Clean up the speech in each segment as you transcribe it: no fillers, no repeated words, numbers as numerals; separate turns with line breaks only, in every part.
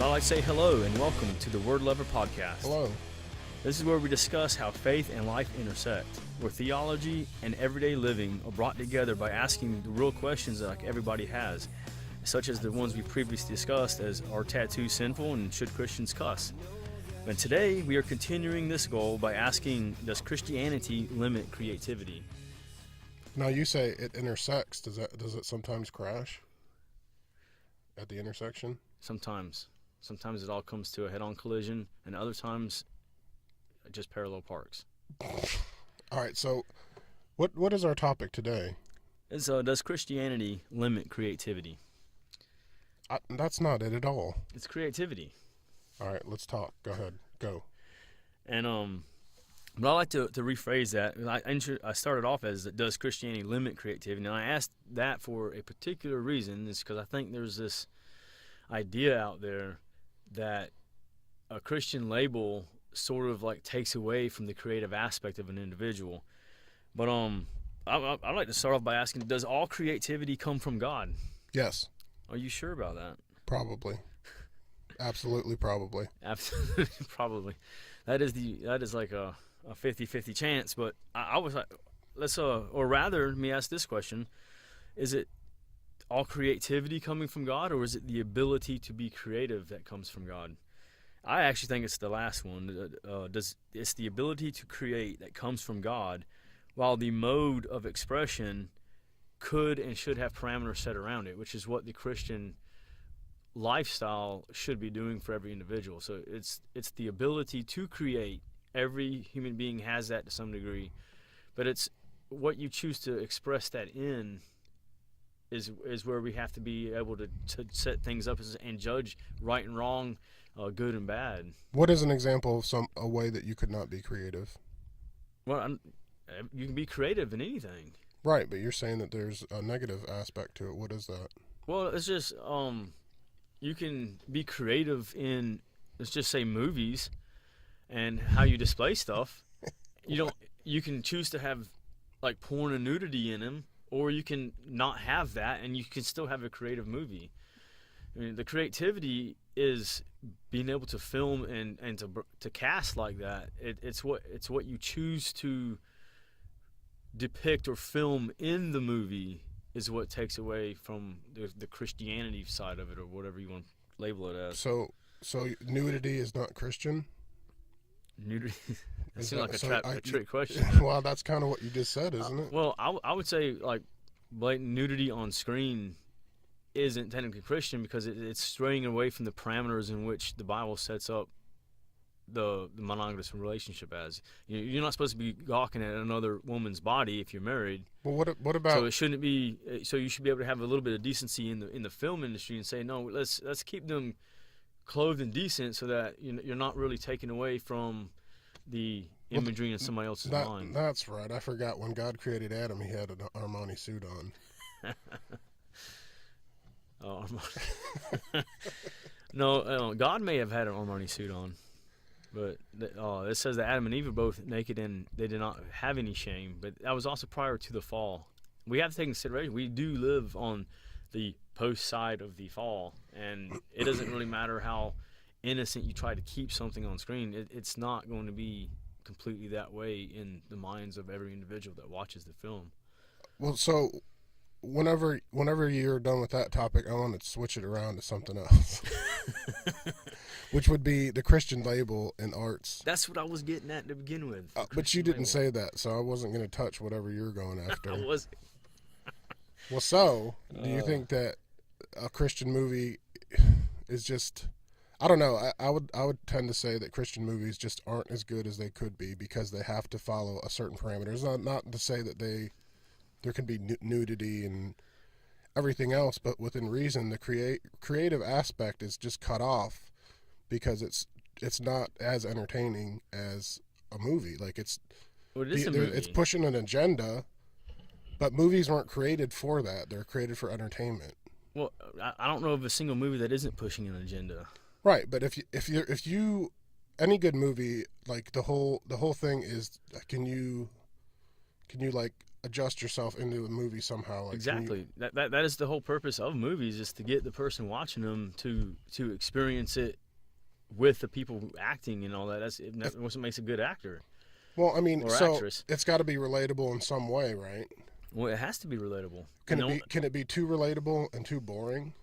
I'd like to say hello and welcome to the Wordlover podcast.
Hello.
This is where we discuss how faith and life intersect, where theology and everyday living are brought together by asking the real questions that everybody has, such as the ones we previously discussed as, are tattoos sinful and should Christians cuss? And today we are continuing this goal by asking, does Christianity limit creativity?
Now you say it intersects. Does it sometimes crash at the intersection?
Sometimes. Sometimes it all comes to a head-on collision, and other times just parallel parks.
All right, so what is our topic today?
Is does Christianity limit creativity?
That's not it at all.
It's creativity.
All right, let's talk. Go ahead. Go.
And but I like to rephrase that. I started off as, does Christianity limit creativity? And I asked that for a particular reason, is because I think there's this idea out there that a Christian label sort of like takes away from the creative aspect of an individual. But I'd like to start off by asking, does all creativity come from God?
Yes.
Are you sure about that?
Probably. Absolutely, probably.
Absolutely, probably. That is like a 50-50 chance. But I was like, let me ask this question: is it all creativity coming from God, or is it the ability to be creative that comes from God? I actually think it's the last one. It's the ability to create that comes from God, while the mode of expression could and should have parameters set around it, which is what the Christian lifestyle should be doing for every individual. So it's the ability to create. Every human being has that to some degree, but it's what you choose to express that in is where we have to be able to set things up and judge right and wrong, good and bad.
What is an example of a way that you could not be creative?
Well, you can be creative in anything.
Right, but you're saying that there's a negative aspect to it. What is that?
Well, it's just you can be creative in, let's just say, movies and how you display stuff. You can choose to have like porn and nudity in them, or you can not have that and you can still have a creative movie. I mean, the creativity is being able to film and to cast like that. It's what you choose to depict or film in the movie is what takes away from the Christianity side of it, or whatever you want to label it as.
So nudity is not Christian?
Nudity? That seems like a trick question.
Well, that's kind of what you just said, isn't it?
Well, I would say like blatant nudity on screen isn't technically Christian, because it's straying away from the parameters in which the Bible sets up the monogamous relationship as. You're not supposed to be gawking at another woman's body if you're married.
Well, what about?
So it shouldn't be. So you should be able to have a little bit of decency in the film industry and say, no, let's keep them clothed and decent, so that you're not really taking away from the imagery in somebody else's mind.
That's right. I forgot when God created Adam, he had an Armani suit on.
Oh, no, God may have had an Armani suit on, but it says that Adam and Eve were both naked and they did not have any shame. But that was also prior to the fall. We have to take into consideration we do live on the post side of the fall, and it doesn't really matter how innocent you try to keep something on screen. It's not going to be completely that way in the minds of every individual that watches the film.
Well, so whenever you're done with that topic, I want to switch it around to something else, which would be the Christian label in arts.
That's what I was getting at to begin with.
But you didn't say that, so I wasn't going to touch whatever you're going after.
I was.
Well, so do you think that a Christian movie is just? I don't know. I would tend to say that Christian movies just aren't as good as they could be because they have to follow a certain parameters. Not to say that there can be nudity and everything else, but within reason, the creative aspect is just cut off because it's not as entertaining as a movie. Like it's pushing an agenda, but movies weren't created for that. They're created for entertainment.
Well, I don't know of a single movie that isn't pushing an agenda.
Right, but if you any good movie, like the whole thing is, can you like adjust yourself into the movie somehow. Like,
Exactly. That is the whole purpose of movies, is to get the person watching them to experience it with the people acting and all that. That's what makes a good actor
well, I mean,
or
so
actress.
it's got to be relatable in some way, right?
Well, it has to be relatable.
Can it be too relatable and too boring?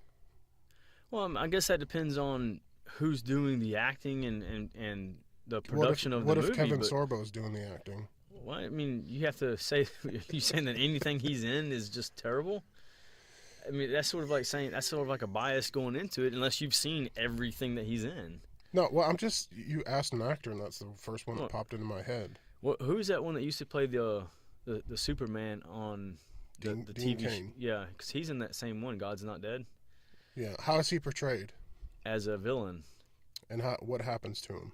Well, I guess that depends on who's doing the acting and the production of the movie.
What if Kevin Sorbo's doing the acting?
Well, I mean, you have to say, you saying that anything he's in is just terrible? I mean, that's sort of like a bias going into it, unless you've seen everything that he's in.
No, well, you asked an actor, and that's the first one that popped into my head.
Well, who's that one that used to play the Superman on the
Dean
TV?
Cain.
Yeah, because he's in that same one, God's Not Dead,
Yeah, how is he portrayed,
as a villain.
and what happens to him?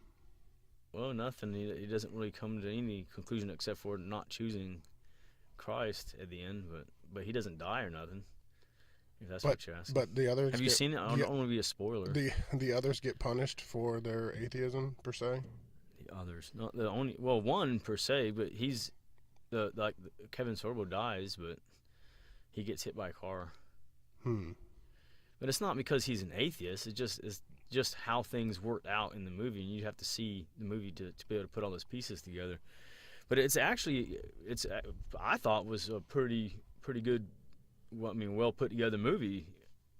Well, nothing. He doesn't really come to any conclusion except for not choosing Christ at the end, but he doesn't die or nothing. If that's what you're asking.
But the others
Have you seen it? I don't want to be a spoiler.
The others get punished for their atheism per se.
The others, not the only. Well, one per se, but he's Kevin Sorbo dies, but he gets hit by a car. But it's not because he's an atheist. It's just how things worked out in the movie, and you have to see the movie to be able to put all those pieces together. But I thought was a pretty good. Well put together movie.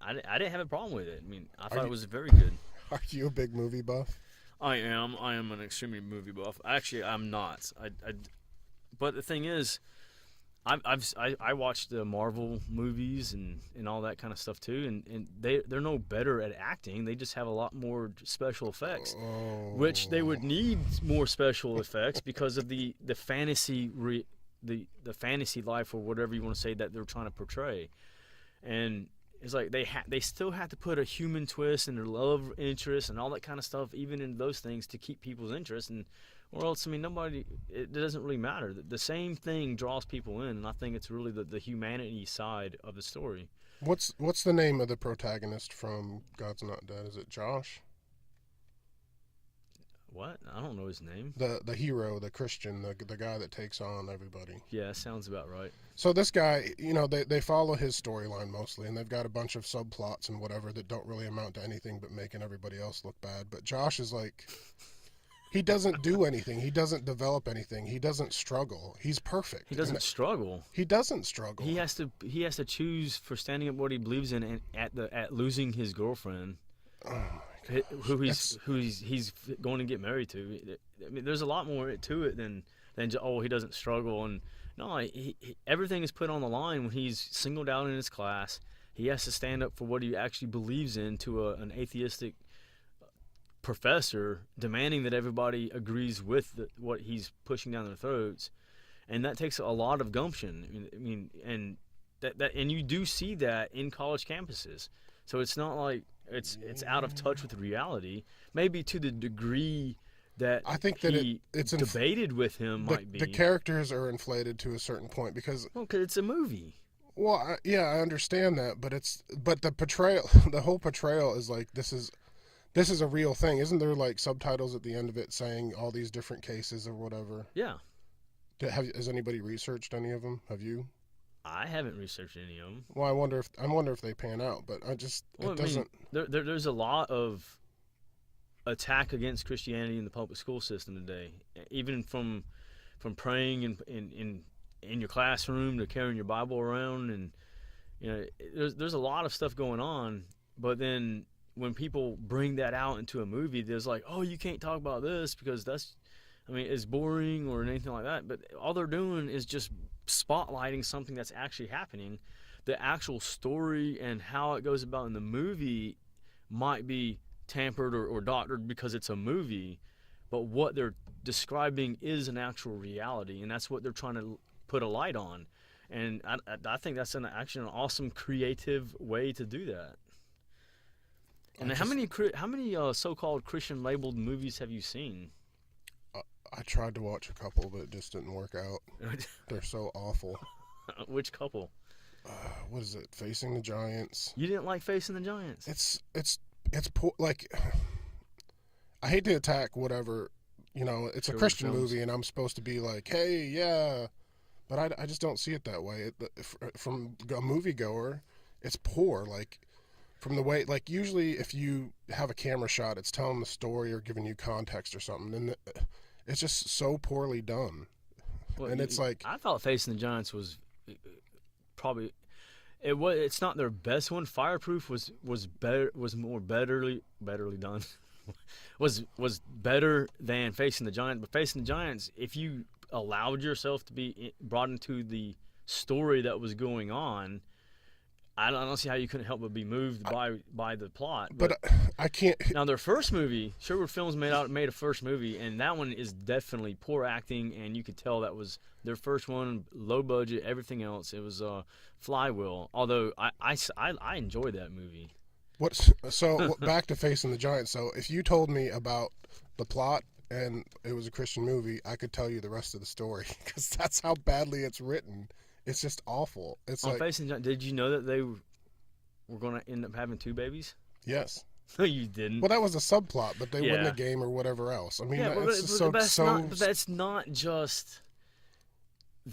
I didn't have a problem with it. I mean, I thought it was very good.
Are you a big movie buff?
I am an extremely movie buff. Actually, I'm not. But the thing is, I watched the Marvel movies and all that kind of stuff too, and they're no better at acting. They just have a lot more special effects, which they would need more special effects because of the fantasy the fantasy life, or whatever you want to say, that they're trying to portray. And it's like they still have to put a human twist and their love interest and all that kind of stuff even in those things to keep people's interest, or else, I mean, it doesn't really matter. The same thing draws people in, and I think it's really the humanity side of the story.
What's the name of the protagonist from God's Not Dead? Is it Josh?
What? I don't know his name.
The hero, the Christian, the guy that takes on everybody.
Yeah, sounds about right.
So this guy, they follow his storyline mostly, and they've got a bunch of subplots and whatever that don't really amount to anything but making everybody else look bad. But Josh is like, he doesn't do anything. He doesn't develop anything. He doesn't struggle. He's perfect.
He doesn't struggle.
He doesn't struggle.
He has to choose for standing up what he believes in, and at losing his girlfriend.
Oh my
who he's going to get married to. I mean, there's a lot more to it than just, he doesn't struggle. And no, everything is put on the line when he's singled out in his class. He has to stand up for what he actually believes in to an atheistic professor, demanding that everybody agrees with what he's pushing down their throats, and that takes a lot of gumption. I mean, and and you do see that in college campuses. So it's not like it's out of touch with reality. Maybe to the degree that
I think that it's
debated with him might be.
The characters are inflated to a certain point because
it's a movie.
Well, I understand that, but the portrayal, the whole portrayal is like this is a real thing. Isn't there like subtitles at the end of it saying all these different cases or whatever?
Yeah.
Has anybody researched any of them? Have you?
I haven't researched any of them.
Well, I wonder if they pan out, but it doesn't.
There's a lot of attack against Christianity in the public school system today, even from praying in your classroom to carrying your Bible around, and there's a lot of stuff going on. But then when people bring that out into a movie, there's like, oh, you can't talk about this because it's boring or anything like that. But all they're doing is just spotlighting something that's actually happening. The actual story and how it goes about in the movie might be tampered or doctored because it's a movie, but what they're describing is an actual reality, and that's what they're trying to put a light on. And I think that's actually an awesome creative way to do that. And how many so-called Christian labeled movies have you seen?
I tried to watch a couple, but it just didn't work out. They're so awful.
Which couple?
What is it? Facing the Giants.
You didn't like Facing the Giants?
It's poor. Like, I hate to attack whatever. It's a Christian movie, and I'm supposed to be like, hey, yeah. But I just don't see it that way. From a moviegoer, it's poor. Like from the way, like usually if you have a camera shot, it's telling the story or giving you context or something, and it's just so poorly done.
Well,
And it's like,
I thought Facing the Giants was probably it's not their best one. Fireproof was better, was more betterly done. was better than Facing the Giants. But Facing the Giants, if you allowed yourself to be brought into the story that was going on, I don't see how you couldn't help but be moved by the plot.
but I can't.
Now their first movie, Sherwood Films made a first movie, and that one is definitely poor acting, and you could tell that was their first one, low budget, everything else. It was Flywheel. Although I enjoyed that movie.
Back to Facing the Giants. So if you told me about the plot and it was a Christian movie, I could tell you the rest of the story because that's how badly it's written. It's just awful. It's
On
like,
Facing the Giants, did you know that they were going to end up having 2 babies?
yes.
No, you didn't.
Well, that was a subplot, but they win
Yeah.
the game or whatever else. I mean,
Yeah,
it's just
but that's not just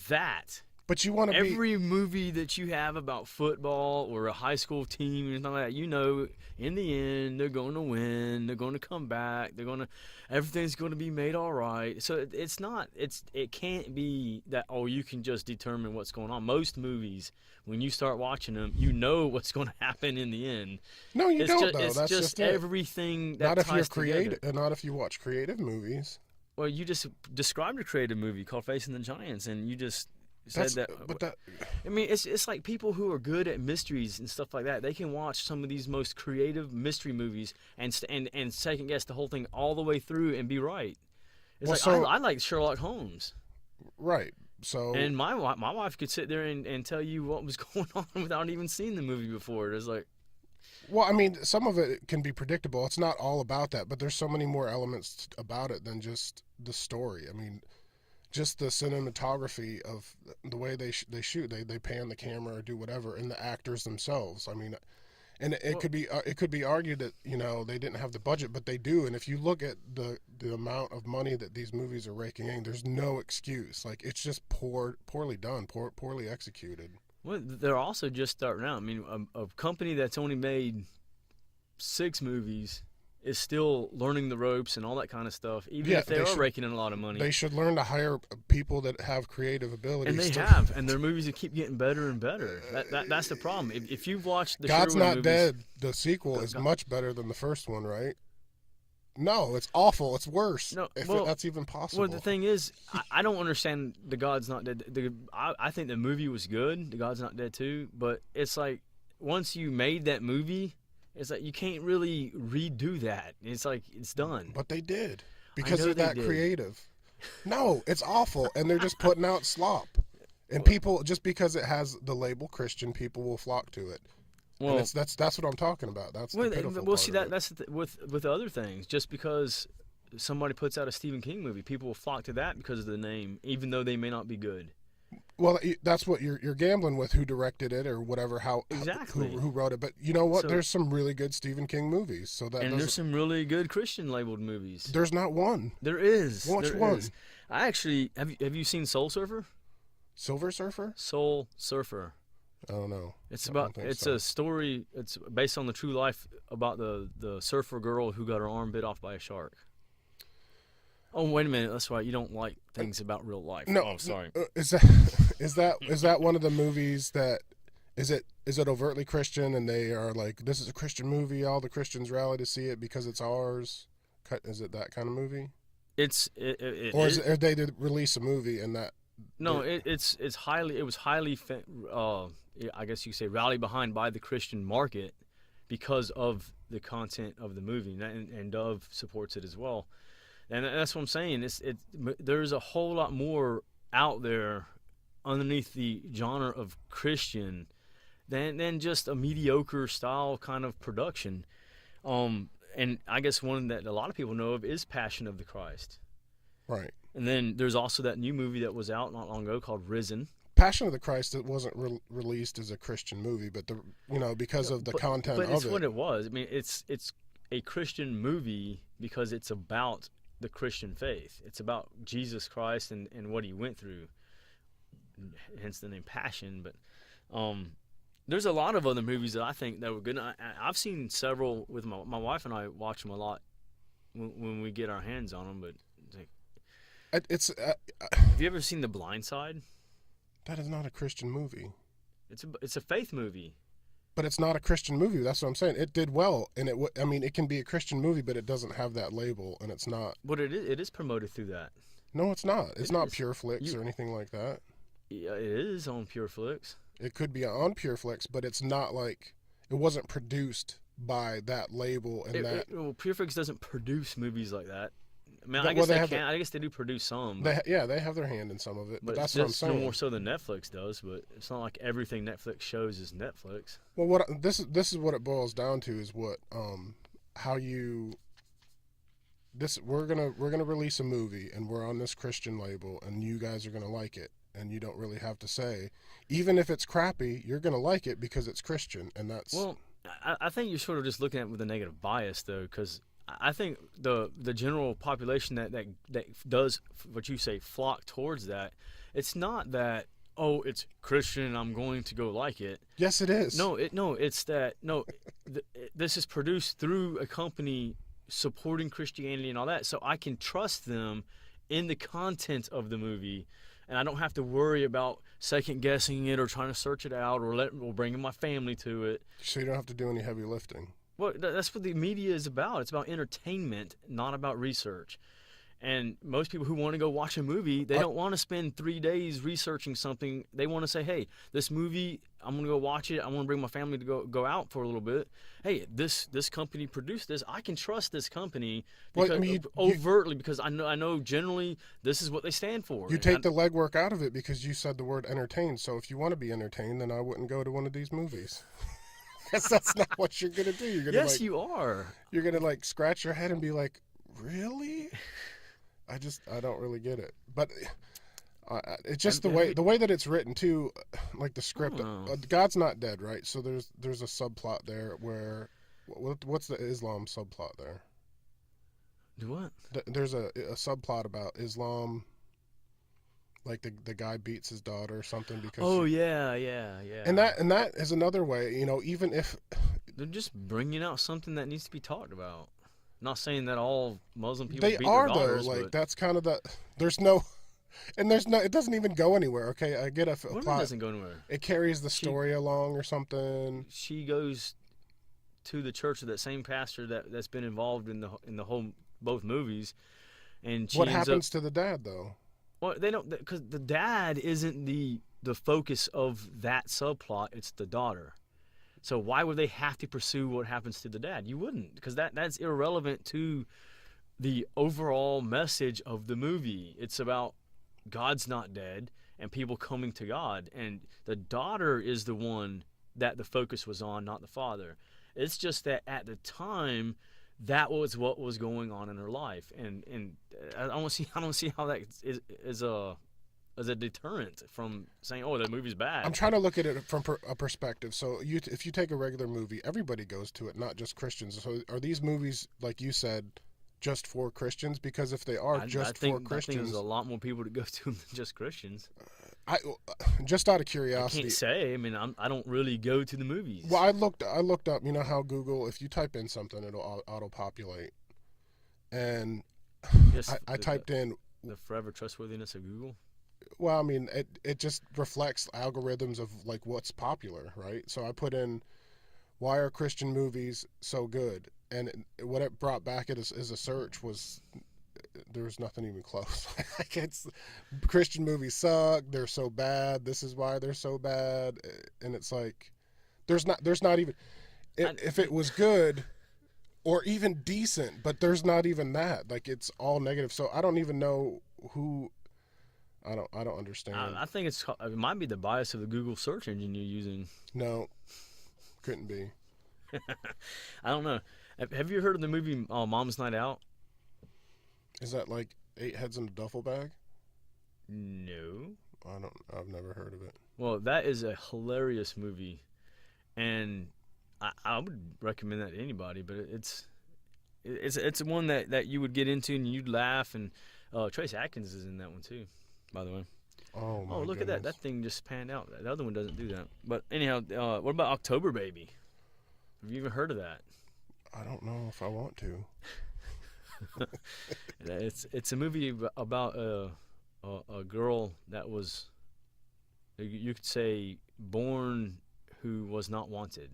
that.
But you want to be.
Every movie that you have about football or a high school team or anything like that, you know, in the end, they're going to win. They're going to come back. Everything's going to be made all right. So it can't be that, oh, you can just determine what's going on. Most movies, when you start watching them, you know what's going to happen in the end.
No, you don't, though.
It's
That's
just
it.
everything that
Not if you're
ties together.
Not if you watch creative movies.
Well, you just described a creative movie called Facing the Giants, and you just said that.
But that.
I mean, it's like people who are good at mysteries and stuff like that. They can watch some of these most creative mystery movies and second guess the whole thing all the way through and be right. It's I like Sherlock Holmes.
Right. So.
And my wife could sit there and tell you what was going on without even seeing the movie before. It's like.
Well, I mean, some of it can be predictable. It's not all about that, but there's so many more elements about it than just the story. I mean, just the cinematography of the way they shoot, they pan the camera or do whatever, and the actors themselves. I mean, and it could be argued that they didn't have the budget, but they do. And if you look at the amount of money that these movies are raking in, there's no excuse. Like it's just poorly done, poorly executed.
Well, they're also just starting out. I mean, a company that's only made 6 movies is still learning the ropes and all that kind of stuff, even if they are raking in a lot of money.
They should learn to hire people that have creative abilities.
And they have, and their movies keep getting better and better. That's the problem. If you've watched the
God's
Sherwood
Not
movies,
Dead, the sequel is much better than the first one, right? No, it's awful. It's worse.
No,
if
well,
that's even possible.
Well, the thing is, I don't understand the God's Not Dead. I think the movie was good, the God's Not Dead too, but it's like once you made that movie, it's like you can't really redo that. It's like it's done.
But they did because they're that creative. No, it's awful, and they're just putting out slop. And people, just because it has the label Christian, people will flock to it. Well, and that's what I'm talking about. That's the pitiful part
see that's with other things. Just because somebody puts out a Stephen King movie, people will flock to that because of the name, even though they may not be good.
Well, that's what you're gambling with, who directed it or whatever,
exactly
who wrote it. But you know what? There's some really good Stephen King movies.
There's some really good Christian labeled movies.
There's not one.
There is.
Which one?
I actually have you seen Soul Surfer?
Silver Surfer?
Soul Surfer.
I don't know.
It's a story. It's based on the true life about the surfer girl who got her arm bit off by a shark. Oh, wait a minute. That's right. You don't like things about real life.
No,
oh, sorry.
Is that one of the movies that is it overtly Christian and they are like, this is a Christian movie, all the Christians rally to see it because it's ours? Is it that kind of movie? Or they did release a movie and that?
No, it was highly I guess you could say rallied behind by the Christian market because of the content of the movie, and Dove supports it as well. And that's what I'm saying. There's a whole lot more out there underneath the genre of Christian than just a mediocre style kind of production. And I guess one that a lot of people know of is Passion of the Christ.
Right.
And then there's also that new movie that was out not long ago called Risen.
Passion of the Christ, it wasn't released as a Christian movie, but because of the content of it.
But it's what it was. I mean, it's a Christian movie because it's about the Christian faith. It's about Jesus Christ and what he went through. hence the name Passion. But there's a lot of other movies that I think that were good. I've seen several with my wife, and I watch them a lot when we get our hands on them. But have you ever seen The Blind Side?
That is not a Christian movie.
It's a faith movie.
But it's not a Christian movie. That's what I'm saying. It did well, and I mean, it can be a Christian movie, but it doesn't have that label, and it's not.
But it is promoted through that.
No, it's not. It's not
is.
Pure Flix or anything like that.
Yeah, it is on Pure Flix.
It could be on Pure Flix, but it's not like it wasn't produced by that label and
Well, Pure Flix doesn't produce movies like that. I mean, I guess they do produce some.
They have their hand in some of it, but that's
what
I'm saying.
No more so than Netflix does, but it's not like everything Netflix shows is Netflix.
Well, this is what it boils down to is what how you. We're gonna release a movie and we're on this Christian label and you guys are gonna like it and you don't really have to say, even if it's crappy, you're gonna like it because it's Christian and that's.
Well, I think you're sort of just looking at it with a negative bias though, because I think the general population that does what you say flock towards that, it's not that it's Christian and I'm going to go like it.
Yes, it is.
It's that this is produced through a company supporting Christianity and all that, so I can trust them in the content of the movie, and I don't have to worry about second guessing it or trying to search it out or bringing my family to it.
So you don't have to do any heavy lifting.
Well, that's what the media is about. It's about entertainment, not about research. And most people who want to go watch a movie, they don't want to spend 3 days researching something. They want to say, hey, this movie, I'm going to go watch it. I want to bring my family to go out for a little bit. Hey, this company produced this. I can trust this company overtly because I know generally this is what they stand for.
You take the legwork out of it because you said the word entertain. So if you want to be entertained, then I wouldn't go to one of these movies. That's not what you're going to do. You're gonna,
you are.
You're going to scratch your head and be like, really? I don't really get it. But it's just the way that it's written too, like the script. God's not dead, right? So there's a subplot there where what's the Islam subplot there?
Do what?
There's a subplot about Islam. Like the guy beats his daughter or something because.
Yeah.
And that is another way, even if
they're just bringing out something that needs to be talked about. Not saying that all Muslim people beat their daughters,
though. Like
but
that's kind of the. There's no. It doesn't even go anywhere. Okay, I get a plot. It
doesn't go anywhere.
It carries the story along or something.
She goes to the church of that same pastor that's been involved in the whole both movies, and she
what happens to the dad though?
Well, they don't, because the dad isn't the focus of that subplot. It's the daughter. So why would they have to pursue what happens to the dad? You wouldn't, because that's irrelevant to the overall message of the movie. It's about God's not dead and people coming to God, and the daughter is the one that the focus was on, not the father. It's just that at the time, that was what was going on in her life, and I don't see how that is a deterrent from saying, "Oh, that movie's bad."
I'm trying to look at it from a perspective. So if you take a regular movie, everybody goes to it, not just Christians. So are these movies, like you said, just for Christians? Because if they are for Christians,
I think there's a lot more people to go to than just Christians.
Just out of curiosity,
I can't say. I mean, I don't really go to the movies.
Well, I looked up. You know how Google, if you type in something, it'll auto-populate, and I typed in
the forever trustworthiness of Google.
Well, I mean, it just reflects algorithms of like what's popular, right? So I put in, why are Christian movies so good? And what it brought back as a search was there was nothing even close. Like Christian movies suck. They're so bad. This is why they're so bad. And it's like there's not even if it was good or even decent, but there's not even that. Like it's all negative. So I don't even know who. I don't understand.
I think it might be the bias of the Google search engine you're using.
No, couldn't be.
I don't know. Have you heard of the movie Mom's Night Out?
Is that like 8 heads in a duffel bag?
No.
I've never heard of it.
Well, that is a hilarious movie, and I would recommend that to anybody. But it's one that you would get into and you'd laugh, and Trace Atkins is in that one too, by the way.
Oh my
look at that. That
goodness.
thing just panned out. The other one doesn't do that. But anyhow, what about October Baby? Have you even heard of that?
I don't know if I want to.
It's a movie about a girl that was, you could say, born who was not wanted,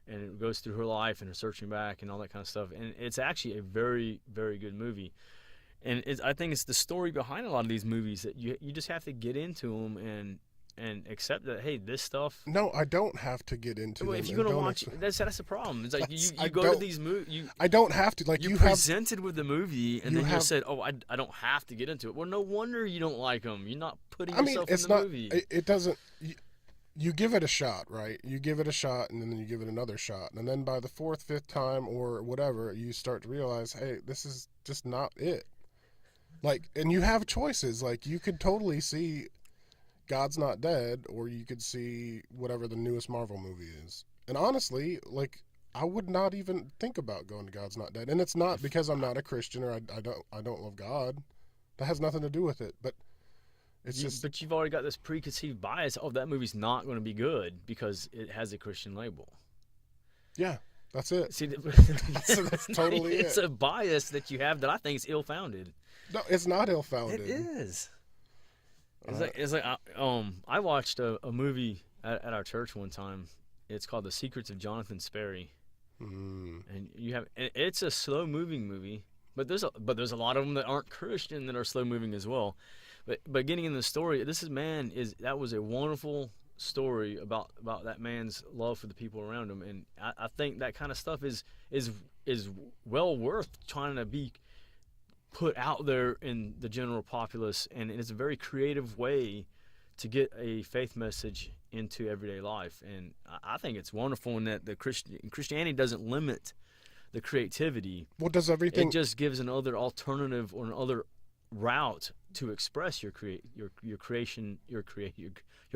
and it goes through her life and her searching back and all that kind of stuff. And it's actually a very, very good movie. And I think it's the story behind a lot of these movies that you just have to get into them and accept that, hey, this stuff.
No, I don't have to get into
Well,
them.
if you're gonna watch, that's the problem. It's like
I
you go to
don't-
these movies.
I don't have to. Like
You
you have.
presented with the movie, and
you
then you
have-
said, "Oh, I don't have to get into it." Well, no wonder you don't like them. You're not putting
I mean,
yourself
it's
in the
not.
movie.
It doesn't. You give it a shot, right? You give it a shot, and then you give it another shot, and then by the fourth, fifth time, or whatever, you start to realize, hey, this is just not it. Like, and you have choices. Like, you could totally see God's Not Dead, or you could see whatever the newest Marvel movie is. And honestly, like, I would not even think about going to God's Not Dead. And it's not because I'm not a Christian or I don't love God. That has nothing to do with it. But it's just
But you've already got this preconceived bias. Oh, that movie's not going to be good because it has a Christian label.
yeah, that's it.
See,
That's totally
it's
it.
a bias that you have that I think is ill-founded.
No, it's not ill-founded.
It is. It's like I watched a movie at our church one time. It's called The Secrets of Jonathan Sperry, and it's a slow-moving movie, but there's a lot of them that aren't Christian that are slow-moving as well. But getting in the story, that was a wonderful story about that man's love for the people around him, and I think that kind of stuff is well worth trying to be put out there in the general populace, and it's a very creative way to get a faith message into everyday life. And I think it's wonderful in that Christianity doesn't limit the creativity.
Well, does everything
It just gives another alternative or another route to express your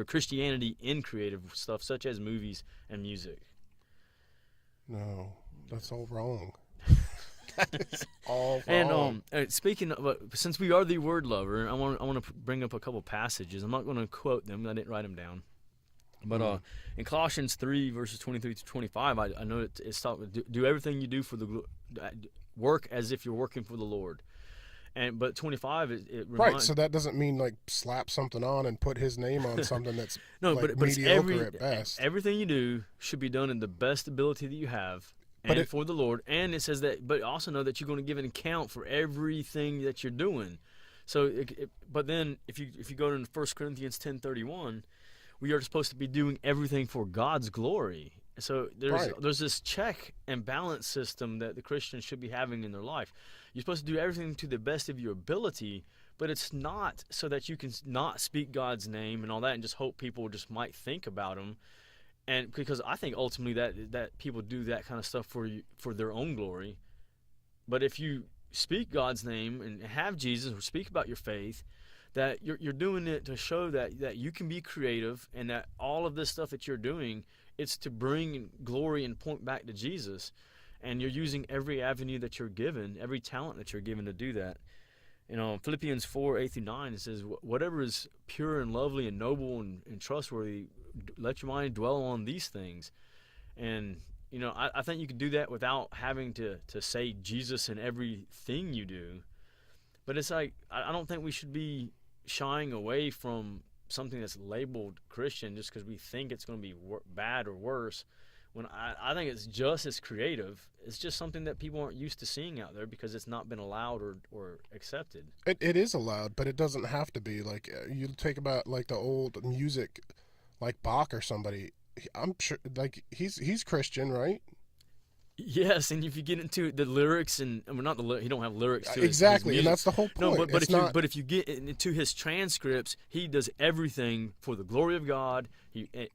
Christianity in creative stuff such as movies and music.
No, that's all wrong. That is all
And
wrong.
speaking of, since we are the word lover, I want to bring up a couple passages. I'm not going to quote them; I didn't write them down. But in Colossians 3 verses 23 to 25, I know it's talking do everything you do for the work as if you're working for the Lord. But 25 it reminds,
Right, so that doesn't mean like slap something on and put his name on something that's
no,
like
but it's
mediocre at best.
everything you do should be done in the best ability that you have. And for the Lord, and it says that, but also know that you're going to give an account for everything that you're doing. So, but then if you go to 1 Corinthians 10:31, we are supposed to be doing everything for God's glory. So there's this check and balance system that the Christians should be having in their life. You're supposed to do everything to the best of your ability, but it's not so that you can not speak God's name and all that, and just hope people just might think about Him. And because I think ultimately that people do that kind of stuff for their own glory. But if you speak God's name and have Jesus or speak about your faith, that you're doing it to show that you can be creative, and that all of this stuff that you're doing, it's to bring glory and point back to Jesus. And you're using every avenue that you're given, every talent that you're given to do that. You know, Philippians 4:8-9, it says, whatever is pure and lovely and noble and trustworthy, let your mind dwell on these things. And, you know, I think you can do that without having to say Jesus in everything you do. But it's like, I don't think we should be shying away from something that's labeled Christian just because we think it's going to be bad or worse. When I think it's just as creative. It's just something that people aren't used to seeing out there because it's not been allowed or accepted.
It is allowed, but it doesn't have to be. Like, you take about like the old music, like Bach or somebody. I'm sure, like he's Christian, right?
Yes, and if you get into the lyrics, and I mean, not the he don't have lyrics to
exactly,
his
and that's the whole point.
No, but if you get into his transcripts, he does everything for the glory of God.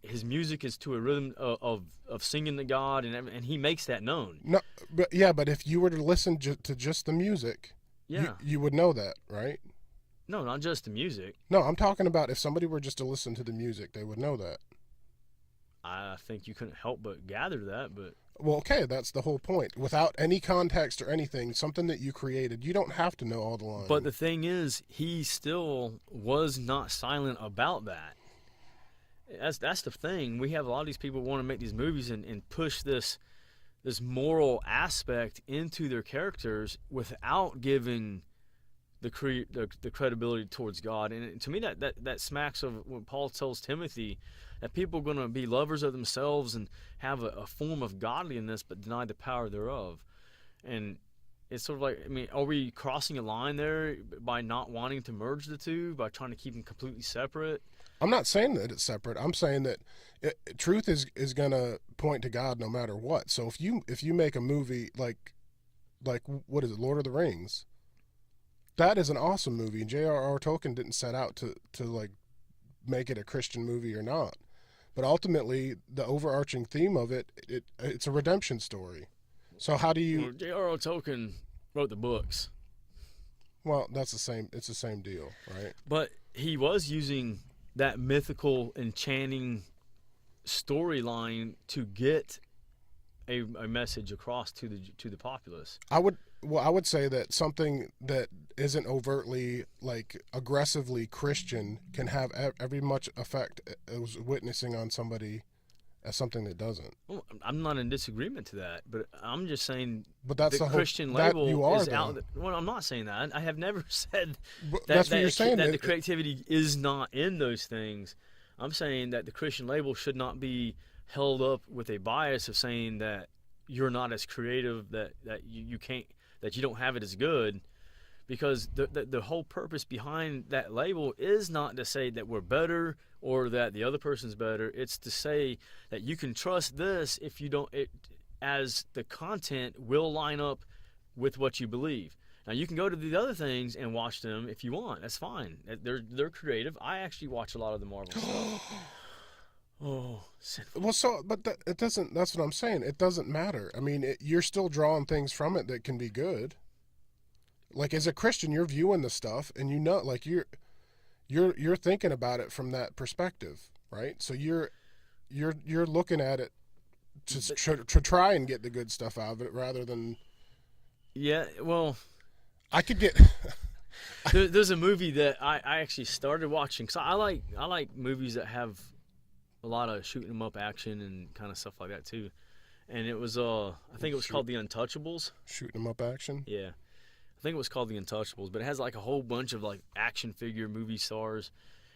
His music is to a rhythm of singing to God, and he makes that known.
No, but if you were to listen to just the music, you would know that, right?
No, not just the music.
No, I'm talking about if somebody were just to listen to the music, they would know that.
I think you couldn't help but gather that, but
Well, okay, that's the whole point. Without any context or anything, something that you created, you don't have to know all the lines.
But the thing is, he still was not silent about that. That's the thing. We have a lot of these people want to make these movies and push this moral aspect into their characters without giving the credibility towards God. And to me, that smacks of what Paul tells Timothy, that people are going to be lovers of themselves and have a form of godliness but deny the power thereof. And it's sort of like, I mean, are we crossing a line there by not wanting to merge the two, by trying to keep them completely separate?
I'm not saying that it's separate. I'm saying that truth is going to point to God no matter what. So if you make a movie like what is it, Lord of the Rings, that is an awesome movie. And J.R.R. Tolkien didn't set out to like make it a Christian movie or not. But ultimately, the overarching theme of it's a redemption story. So how do you?
Well, J.R.R. Tolkien wrote the books.
Well, that's the same. It's the same deal, right?
But he was using that mythical, enchanting storyline to get a message across to the populace.
I would say that something that isn't overtly like aggressively Christian can have every much effect as witnessing on somebody as something that doesn't.
Well, I'm not in disagreement to that, but I'm just saying.
But that's
the
the
Christian
whole,
label
that you are,
is
though.
out. Well, I'm not saying that. I have never said
But
that,
that's what you're saying.
that the creativity is not in those things. I'm saying that the Christian label should not be held up with a bias of saying that you're not as creative, that you can't, that you don't have it as good, because the whole purpose behind that label is not to say that we're better or that the other person's better. It's to say that you can trust this if you don't, as the content will line up with what you believe. Now you can go to the other things and watch them if you want. That's fine. They're creative. I actually watch a lot of the Marvel stuff. Oh, sinful.
Well, but it doesn't. That's what I'm saying. It doesn't matter. I mean, you're still drawing things from it that can be good. Like as a Christian, you're viewing the stuff, and you know, like you're thinking about it from that perspective, right? So you're looking at it to try and get the good stuff out of it, rather than.
Yeah, well,
I could get.
there's a movie that I actually started watching. So I like movies that have a lot of shooting 'em up action and kind of stuff like that too. And it was I think it was called The Untouchables.
Shooting 'em up action.
Yeah, I think it was called The Untouchables, but it has like a whole bunch of like action figure movie stars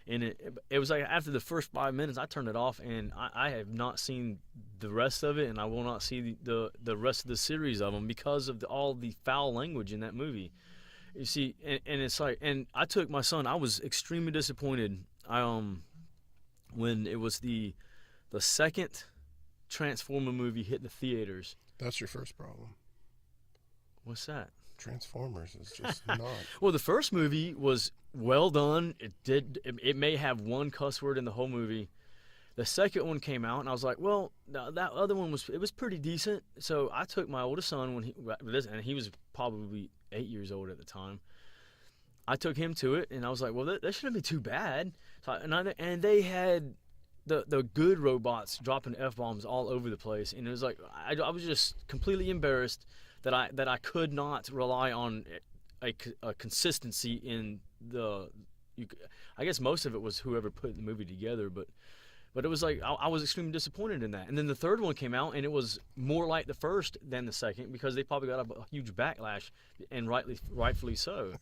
in it. It was like after the first 5 minutes, I turned it off, and I have not seen the rest of it, and I will not see the rest of the series of them because of all the foul language in that movie. You see, and it's like, and I took my son. I was extremely disappointed. When it was the second Transformer movie hit the theaters.
That's your first problem.
What's that?
Transformers is just not.
Well, the first movie was well done. It may have one cuss word in the whole movie. The second one came out, and I was like, well, that other one was pretty decent. So I took my oldest son and he was probably 8 years old at the time. I took him to it, and I was like, well, that shouldn't be too bad. So and they had the good robots dropping F-bombs all over the place, and it was like I was just completely embarrassed that I could not rely on a consistency in I guess most of it was whoever put the movie together, but it was like I was extremely disappointed in that. And then the third one came out, and it was more like the first than the second because they probably got a huge backlash, and rightfully so.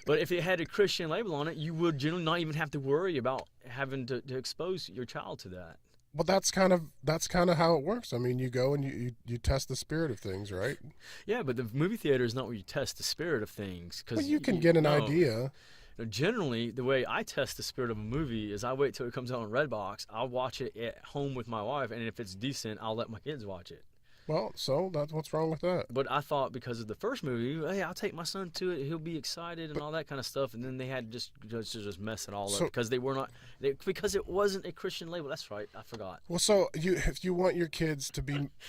But if it had a Christian label on it, you would generally not even have to worry about having to expose your child to that.
Well, that's kind of how it works. I mean, you go and you test the spirit of things, right?
Yeah, but the movie theater is not where you test the spirit of things.
Well, you can get an idea.
Generally, the way I test the spirit of a movie is I wait till it comes out on Redbox. I'll watch it at home with my wife, and if it's decent, I'll let my kids watch it.
Well, so that's what's wrong with that.
But I thought because of the first movie, hey, I'll take my son to it. He'll be excited and all that kind of stuff. And then they had just mess it all up because because it wasn't a Christian label. That's right. I forgot.
Well, so if you want your kids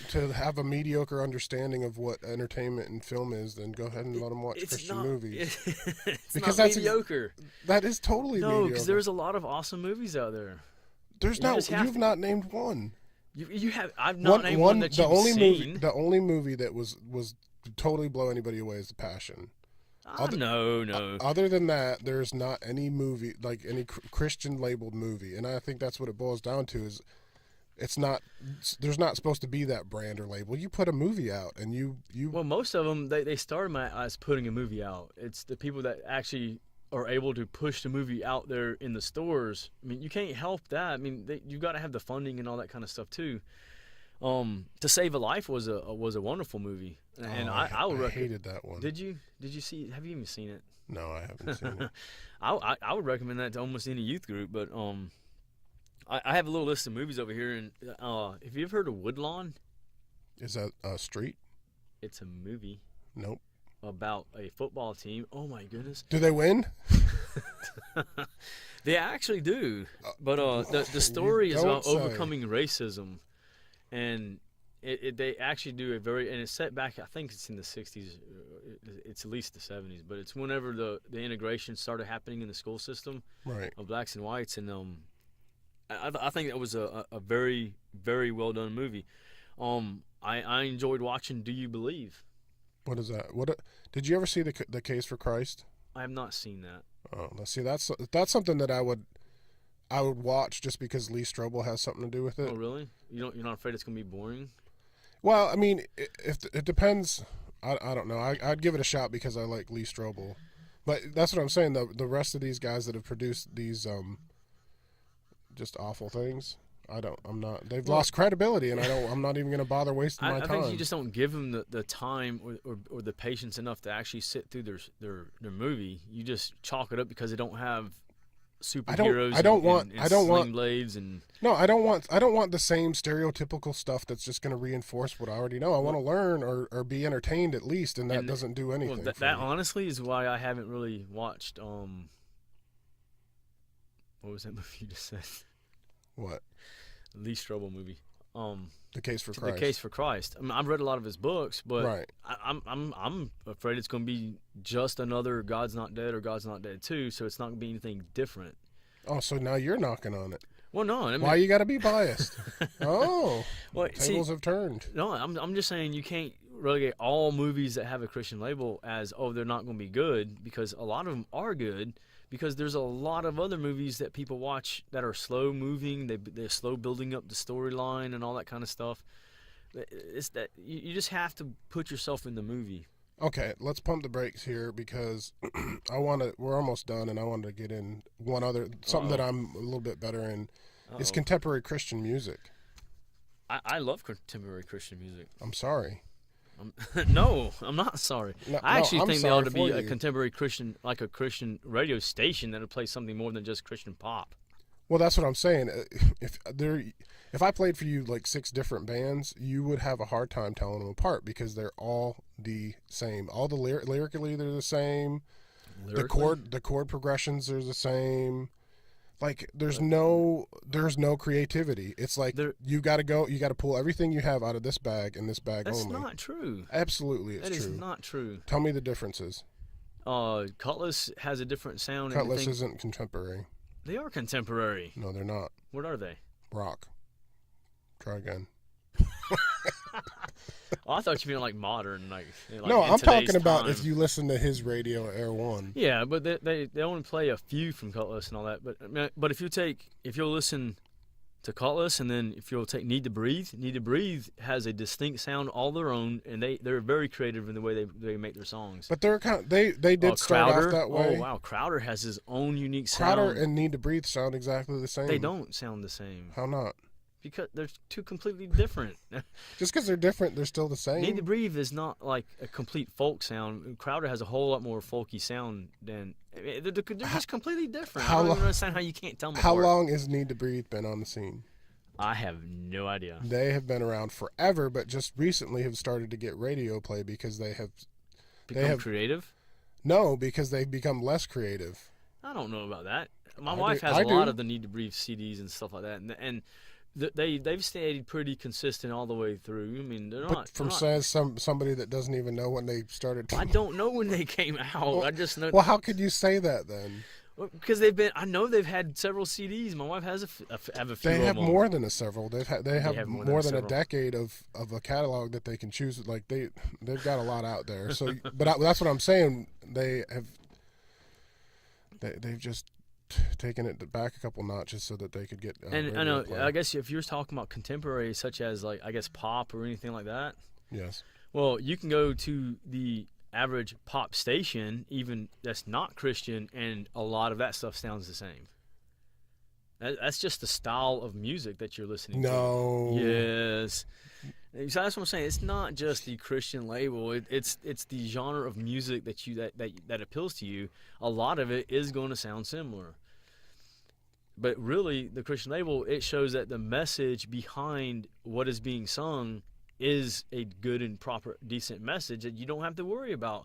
to have a mediocre understanding of what entertainment and film is, then go ahead and let them watch Christian movies.
It's
because
not mediocre.
That is totally mediocre.
No, because there's a lot of awesome movies out there.
There's not. You've not named one.
You have. I've not named one that you've seen.
The only movie that was totally blow anybody away is The Passion.
No.
Other than that, there's not any movie, like any Christian labeled movie, and I think that's what it boils down to. Is it's not. There's not supposed to be that brand or label. You put a movie out, and you.
Well, most of them they started as putting a movie out. It's the people that actually are able to push the movie out there in the stores. I mean, you can't help that. I mean, you got to have the funding and all that kind of stuff too. To Save a Life was a wonderful movie, and I
hated that one.
Did you see? Have you even seen it?
No, I haven't seen it.
I would recommend that to almost any youth group, but I have a little list of movies over here, and have you ever heard of Woodlawn?
Is that a street?
It's a movie.
Nope.
About a football team. Oh my goodness.
Do they win?
They actually do, but the story is about overcoming racism. And they actually do a and it's set back, I think it's in the 60s, it's at least the 70s, but it's whenever the integration started happening in the school system of blacks and whites. And I think that was a very, very well done movie. I enjoyed watching Do You Believe?
What is that? Did you ever see the Case for Christ?
I have not seen that.
Oh, let's see. That's something that I would watch just because Lee Strobel has something to do with it.
Oh, really? You're not afraid it's gonna be boring?
Well, I mean, if it depends. I don't know. I'd give it a shot because I like Lee Strobel, but that's what I'm saying. The rest of these guys that have produced these just awful things, I'm not. They've lost credibility, and I'm not even going to bother wasting my time.
I think you just don't give them the time or the patience enough to actually sit through their movie. You just chalk it up because they don't have superheroes. I don't want blades and.
No, I don't want the same stereotypical stuff that's just going to reinforce what I already know. I want to learn or be entertained at least, and that doesn't do anything.
Well, that honestly is why I haven't really watched. What was that movie you just said?
What?
Lee Strobel movie.
The Case for Christ.
The Case for Christ. I mean, I've read a lot of his books, but
right.
I'm afraid it's going to be just another God's Not Dead or God's Not Dead 2, so it's not going to be anything different.
Oh, so now you're knocking on it.
Well, no. I mean,
why you got to be biased? Oh,
well,
tables have turned.
No, I'm just saying you can't relegate all movies that have a Christian label as, they're not going to be good, because a lot of them are good. Because there's a lot of other movies that people watch that are slow moving, they're slow building up the storyline and all that kind of stuff. It's that you just have to put yourself in the movie.
Okay, let's pump the brakes here because we're almost done, and I wanted to get in one other something that I'm a little bit better in is contemporary Christian music.
I love contemporary Christian music.
I'm sorry.
No, I'm not sorry. I actually think there ought to be a contemporary Christian, like a Christian radio station that would play something more than just Christian pop.
Well, that's what I'm saying. If I played for you like 6 different bands, you would have a hard time telling them apart because they're all the same. All the lyrically they're the same. Lyrically? The chord progressions are the same. Like there's no creativity. It's like you got to pull everything you have out of this bag and this bag only.
That's not true.
Absolutely, it's true.
That is not true.
Tell me the differences.
Cutlass has a different sound.
Cutlass isn't contemporary.
They are contemporary.
No, they're not.
What are they?
Rock. Try again.
Oh, I thought you meant like modern, like
no, I'm talking about
time.
If you listen to his radio Air One.
Yeah, but they only play a few from Cutlass and all that. But if you'll listen to Cutlass and then if you'll take Need to Breathe has a distinct sound all their own, and they're very creative in the way they make their songs.
But they're they did start
Crowder,
off that way.
Oh wow, Crowder has his own unique sound.
Crowder and Need to Breathe sound exactly the same.
They don't sound the same.
How not?
Because they're two completely different.
Just because they're different, they're still the same.
Need to Breathe is not like a complete folk sound. Crowder has a whole lot more folky sound than they're just completely different. I don't even understand how you can't tell them
How
apart.
long has Need to Breathe been on the scene?
I have no idea.
They have been around forever, but just recently have started to get radio play because they have
become creative.
No, because they've become less creative.
I don't know about that. My wife has a lot of the Need to Breathe CDs and stuff like that, and they've stayed pretty consistent all the way through. I mean, they're not.
Says somebody that doesn't even know when they started.
I don't know when they came out. I just know.
Well, how could you say that then?
Because I know they've had several CDs. My wife has have a few.
They
of
have
them.
more than a several. They have
more
more
than
than a
several.
decade of a catalog that they can choose. Like they've got a lot out there. So, that's what I'm saying. They've just taken it back a couple notches so that they could get.
And I
radio
know.
play.
I guess if you're talking about contemporary, such as like I guess pop or anything like that.
Yes.
Well, you can go to the average pop station, even that's not Christian, and a lot of that stuff sounds the same. That's just the style of music that you're listening
No.
to. Yes. So that's what I'm saying. It's not just the Christian label. It's the genre of music that appeals to you. A lot of it is going to sound similar. But really, the Christian label, it shows that the message behind what is being sung is a good and proper, decent message that you don't have to worry about.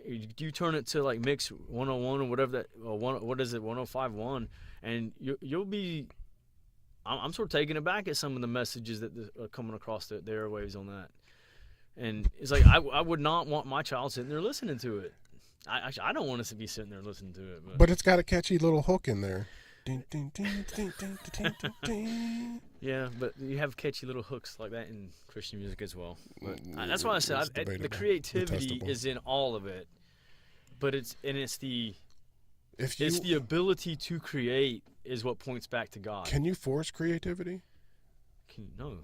You turn it to like Mix 101 or whatever that, what is it, 105.1, and you'll be. I'm sort of taken aback at some of the messages that are coming across the airwaves on that, and it's like I would not want my child sitting there listening to it. I don't want us to be sitting there listening to it.
But it's got a catchy little hook in there.
Yeah, but you have catchy little hooks like that in Christian music as well. But that's why I said the creativity is in all of it, but it's the ability to create is what points back to God.
Can you force creativity?
No.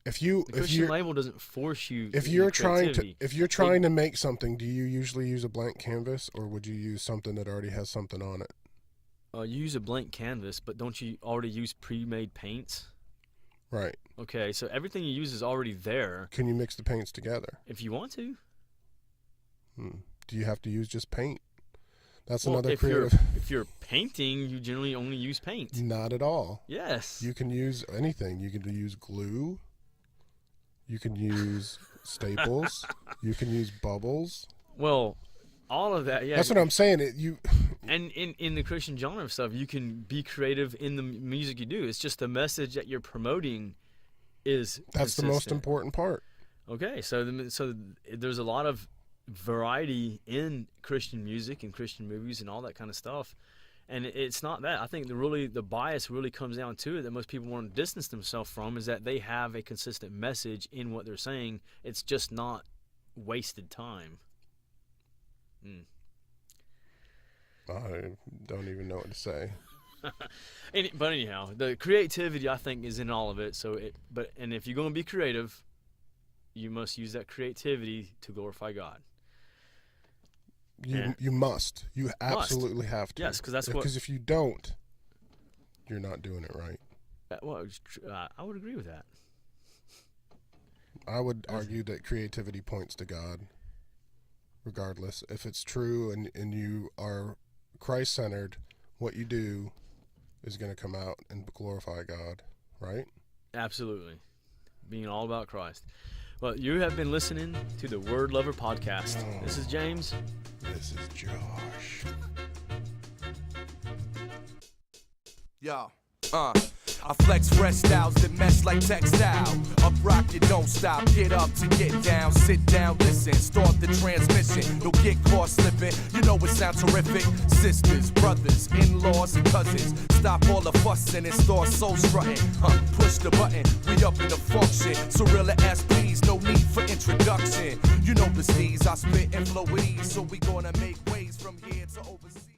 The
Christian label doesn't force you.
If you're trying to make something, do you usually use a blank canvas, or would you use something that already has something on it?
You use a blank canvas, but don't you already use pre-made paints?
Right.
Okay, so everything you use is already there.
Can you mix the paints together?
If you want to.
Do you have to use just paint? That's another creative.
If you're painting, you generally only use paint.
Not at all.
Yes.
You can use anything. You can use glue. You can use staples. You can use bubbles.
Well, all of that, yeah.
That's what I'm saying.
And in the Christian genre of stuff, you can be creative in the music you do. It's just the message that you're promoting is
That's
consistent.
the most important part.
Okay, so there's a lot of variety in Christian music and Christian movies and all that kind of stuff. And it's not that. I think the bias really comes down to it that most people want to distance themselves from is that they have a consistent message in what they're saying. It's just not wasted time.
I don't even know what to say.
But anyhow, the creativity I think is in all of it. And if you're going to be creative, you must use that creativity to glorify God.
You must. You absolutely have to.
Yes,
because if you don't, you're not doing it right.
Well, I would agree with that.
I would argue that creativity points to God, regardless. If it's true and you are Christ-centered, what you do is going to come out and glorify God, right?
Absolutely. Being all about Christ. Well, you have been listening to the Wordlover podcast. This is James.
This is Josh.
Yo, I flex fresh styles that mesh like textile. Up rock, you don't stop. Get up to get down. Sit down, listen. Start the transmission. Don't get caught slipping. You know it sounds terrific. Sisters, brothers, in-laws, and cousins. Stop all the fussing and start soul strutting. Push the button. We up in the function. So real SPs, no need for introduction. You know the steez. I spit and flow with ease. So we gonna make waves from here to overseas.